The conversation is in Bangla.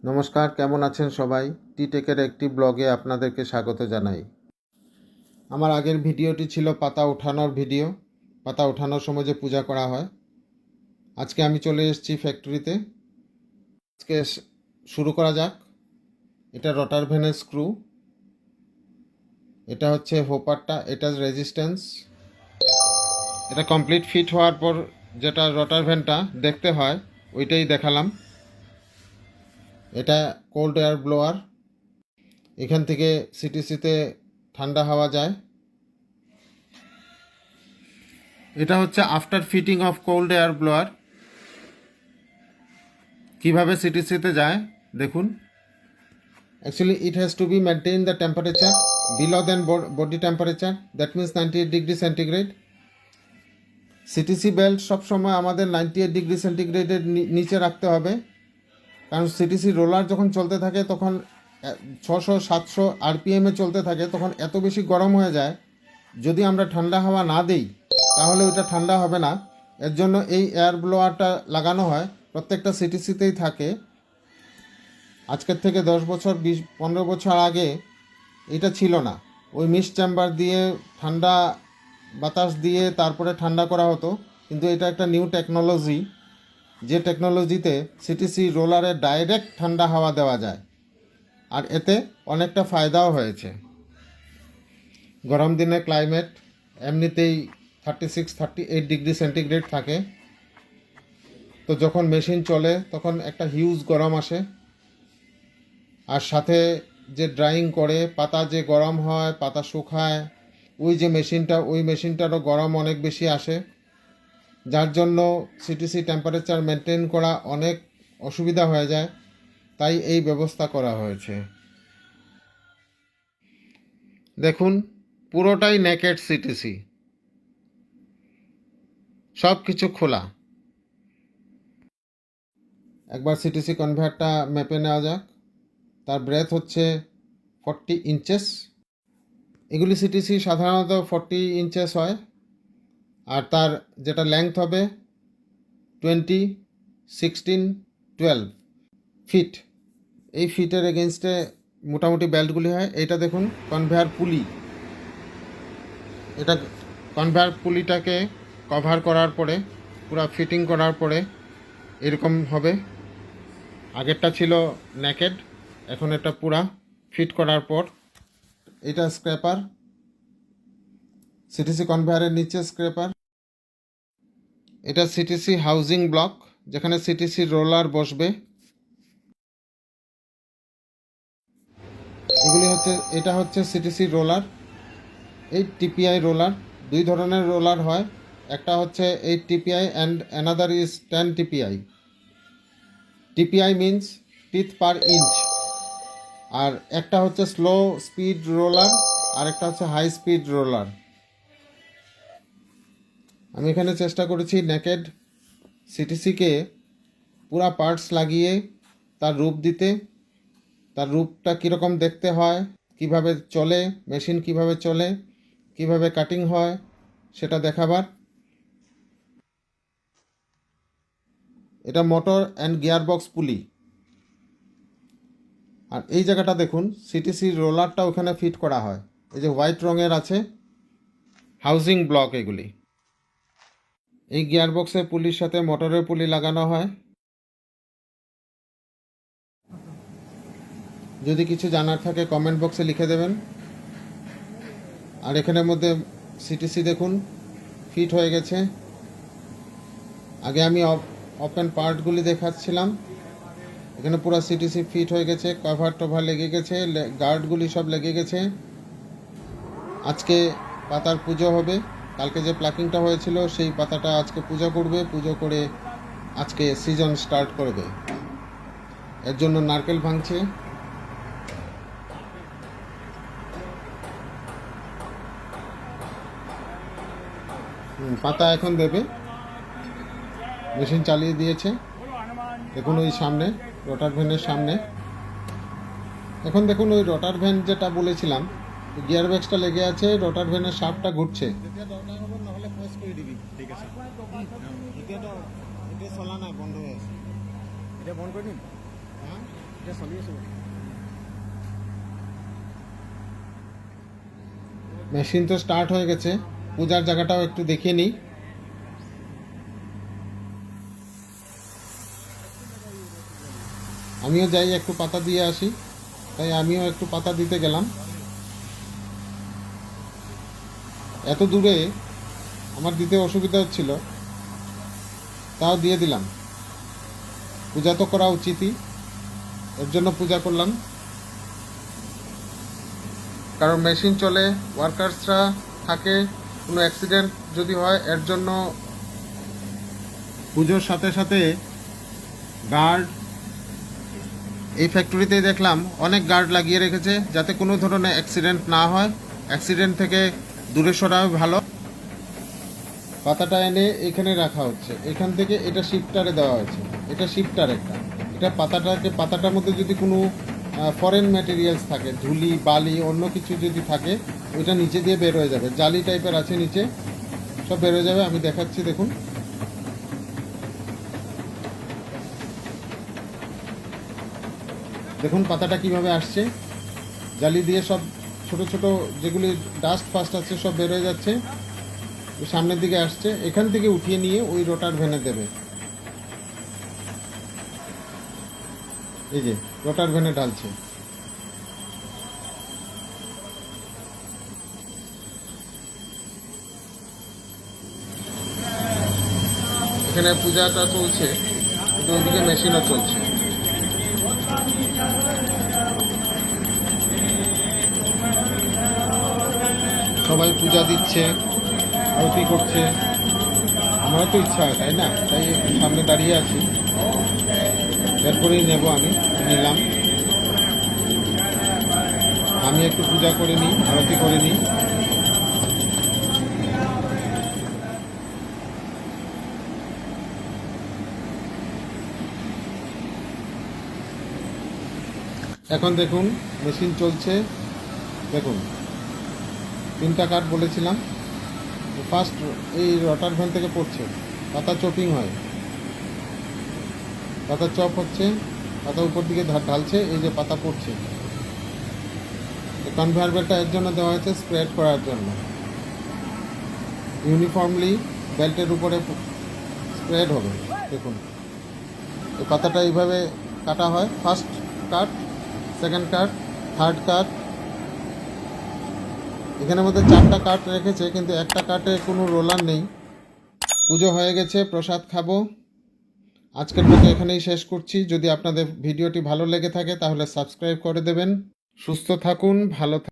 নমস্কার, কেমন আছেন সবাই? টিটেকের একটি ব্লগে আপনাদেরকে স্বাগত জানাই। আমার আগের ভিডিওটি ছিল পাতা ওঠানোর ভিডিও, পাতা ওঠানোর সময় যে পূজা করা হয়। আজকে আমি চলে এসেছি ফ্যাক্টরিতে। আজকে শুরু করা যাক। এটা রটার ভ্যানের স্ক্রু, এটা হচ্ছে হোপারটা, এটা রেজিস্ট্যান্স। এটা কমপ্লিট ফিট হওয়ার পর যেটা রটার ভ্যানটা দেখতে হয় ওইটাই দেখালাম। এটা কোল্ড এয়ার ব্লোয়ার, এখান থেকে সিটিসিতে ঠান্ডা হাওয়া যায়। এটা হচ্ছে after fitting of cold air blower. কীভাবে সিটিসিতে যায় দেখুন। Actually it has to be maintain the temperature below then body temperature, that means 98 degree centigrade. CTC belt সবসময় আমাদের 98 ডিগ্রি সেন্টিগ্রেডের নিচে রাখতে হবে, কারণ সিটিসি রোলার যখন চলতে থাকে তখন 600-700 আরপিএমে চলতে থাকে, তখন এত বেশি গরম হয়ে যায়। যদি আমরা ঠান্ডা হাওয়া না দিই তাহলে ওইটা ঠান্ডা হবে না। এর জন্য এই এয়ার ব্লোয়ারটা লাগানো হয়, প্রত্যেকটা সিটিসিতেই থাকে। আজকের থেকে 10 বছর 15 বছর আগে এটা ছিল না। ওই মিস্ট চেম্বার দিয়ে ঠান্ডা বাতাস দিয়ে তারপরে ঠান্ডা করা হতো, কিন্তু এটা একটা নিউ টেকনোলজি, যে টেকনোলজিতে সিটিসি রোলারে ডাইরেক্ট ঠান্ডা হাওয়া দেওয়া যায়, আর এতে অনেকটা ফায়দাও হয়েছে। গরম দিনে ক্লাইমেট এমনিতেই 36-38 ডিগ্রি সেন্টিগ্রেড থাকে, তো যখন মেশিন চলে তখন একটা হিউজ গরম আসে, আর সাথে যে ড্রাইং করে পাতা যে গরম হয়, পাতা শুকায়, ওই যে মেশিনটা, ওই মেশিনটারও গরম অনেক বেশি আসে, যার জন্য সিটিসি টেম্পারেচার মেনটেন করা অনেক অসুবিধা হয়ে যায়। তাই এই ব্যবস্থা করা হয়েছে। দেখুন, পুরোটাই নেকেড সিটিসি, সব কিছু খোলা। একবার সিটিসি কনভার্টটা মেপে নেওয়া যাক। তার ব্রেথ হচ্ছে 40 ইঞ্চেস। এগুলি সিটিসি সাধারণত 40 ইঞ্চেস হয়, আর তার যেটা লেংথ হবে 20, 16, 12 ফিট। এই ফিটের এগেনস্টে মোটামুটি বেল্টগুলি হয়। এটা দেখুন কনভেয়ার পুলি, এটা কনভেয়ার পুলিটাকে কভার করার পরে, পুরো ফিটিং করার পরে এরকম হবে। আগেরটা ছিল নেকেড, এখন এটা পুরা ফিট করার পর। এটা স্ক্র্যাপার, সিটিসি কনভেয়ারের নিচে স্ক্র্যাপার। এটা সিটিসি হাউজিং ব্লক, যেখানে সিটিসি রোলার বসবে। এগুলি হচ্ছে, এটা হচ্ছে সিটিসি রোলার, এই টিপিআই রোলার। দুই ধরনের রোলার হয়, একটা হচ্ছে 8 TPI and another is 10 TPI. TPI means teeth per inch, আর একটা হচ্ছে স্লো স্পিড রোলার, আর একটা হচ্ছে হাই স্পিড রোলার। আমি এখানে চেষ্টা করেছি নেকেড সিটিসিকে পুরা পার্টস লাগিয়ে তার রূপ দিতে, তার রূপটা কীরকম দেখতে হয়, কিভাবে চলে মেশিন, কিভাবে চলে, কিভাবে কাটিং হয়, সেটা দেখাবার। এটা মোটর অ্যান্ড গিয়ারবক্স পুলি। আর এই জায়গাটা দেখুন, সিটিসির রোলারটা ওখানে ফিট করা হয়। এই যে হোয়াইট রঙের আছে হাউজিং ব্লক, এগুলি। এই গিয়ারবক্সের পুলির সাথে মোটরের পুলি লাগানো হয়। যদি কিছু জানার থাকে কমেন্ট বক্সে লিখে দেবেন। আর এখানের মধ্যে সিটিসি দেখুন ফিট হয়ে গেছে। আগে আমি ওপেন পার্টগুলি দেখাচ্ছিলাম, এখানে পুরো সিটিসি ফিট হয়ে গেছে, কভার টভার লেগে গেছে, গার্ডগুলি সব লেগে গেছে। আজকে পাতার পুজো হবে, কালকে যে প্লাকিংটা হয়েছিল সেই পাতাটা আজকে পূজা করবে, পুজো করে আজকে সিজন স্টার্ট করবে। এর জন্য নারকেল ভাঙছে। পাতা এখন দেবে, মেশিন চালিয়ে দিয়েছে। দেখুন ওই সামনে রটার ভ্যানের সামনে, এখন দেখুন ওই রটার ভ্যান যেটা বলেছিলাম, গিয়ার ব্যাক্সটা লেগে আছে, রটার ভ্যানের শাফটটা ঘুরছে। বন্ধ হয়ে আছে, এটা বন্ধ করে নিন। হ্যাঁ, মেশিন তো স্টার্ট হয়ে গেছে, পূজার জায়গাটাও একটু দেখিয়ে নিই। আমিও যাই একটু পাতা দিয়ে আসি, তাই আমিও একটু পাতা দিতে গেলাম। এত দূরে আমার দিতে অসুবিধা হচ্ছিল, তাও দিয়ে দিলাম। পূজা তো করা উচিতই, এর জন্য পূজা করলাম। কারণ মেশিন চলে, ওয়ার্কার্সরা থাকে, কোনো অ্যাক্সিডেন্ট যদি হয় এর জন্য পুজোর সাথে সাথে গার্ড, এই ফ্যাক্টরিতে দেখলাম অনেক গার্ড লাগিয়ে রেখেছে যাতে কোনো ধরনের অ্যাক্সিডেন্ট না হয়। অ্যাক্সিডেন্ট থেকে দূরে সরাও ভালো। পাতাটা এনে এখানে রাখা হচ্ছে, এখান থেকে এটা শিফটারে দেওয়া হয়েছে। এটা শিফটার একটা, এটা পাতাটার মধ্যে যদি কোনো ফরেন ম্যাটেরিয়ালস থাকে, ধুলি বালি অন্য কিছু যদি থাকে, ওইটা নিচে দিয়ে বের হয়ে যাবে। জালি টাইপের আছে নিচে, সব বের হয়ে যাবে। আমি দেখাচ্ছি, দেখুন। দেখুন পাতাটা কিভাবে আসছে, জালি দিয়ে সব ছোট ছোট যেগুলি ডাস্ট ফাস্ট আছে সব বের হয়ে যাচ্ছে, সামনের দিকে আসছে। এখান থেকে উঠিয়ে নিয়ে ওই রোটার ভ্যানে দেবে। এই যে রোটার ভ্যানে ঢালছে। এখানে পূজাটা চলছে, কিন্তু ওইদিকে মেশিনও চলছে। সবাই পূজা দিচ্ছে, আরতি করছে। আমারও তো ইচ্ছা হয়, তাই না? তাই একটু সামনে দাঁড়িয়ে আছি, এরপরেই নেব। আমি নিলাম, আমি একটু পূজা করে নিই, আরতি করে নিই। এখন দেখুন মেশিন চলছে। দেখুন 3টা কাঠ বলেছিলাম, ফার্স্ট এই রটার ভ্যান থেকে পড়ছে, পাতা চপিং হয়, পাতা চপ হচ্ছে, পাতা উপর দিকে ঢালছে, এই যে পাতা পড়ছে। কনভেয়ার বেল্টটা এর জন্য দেওয়া হয়েছে, স্প্রেড করার জন্য। ইউনিফর্মলি বেল্টের উপরে স্প্রেড হবে। দেখুন এই পাতাটা এইভাবে কাটা হয়, ফার্স্ট কাট, সেকেন্ড কাট, থার্ড কাট। এখানের মধ্যে 4টা কাট রেখেছে, কিন্তু একটা কাটে কোনো রোলার নেই। পুজো হয়ে গেছে, প্রসাদ খাবো। আজকের মতো এখানেই শেষ করছি। যদি আপনাদের ভিডিওটি ভালো লেগে থাকে তাহলে সাবস্ক্রাইব করে দেবেন। সুস্থ থাকুন, ভালো থাকুন।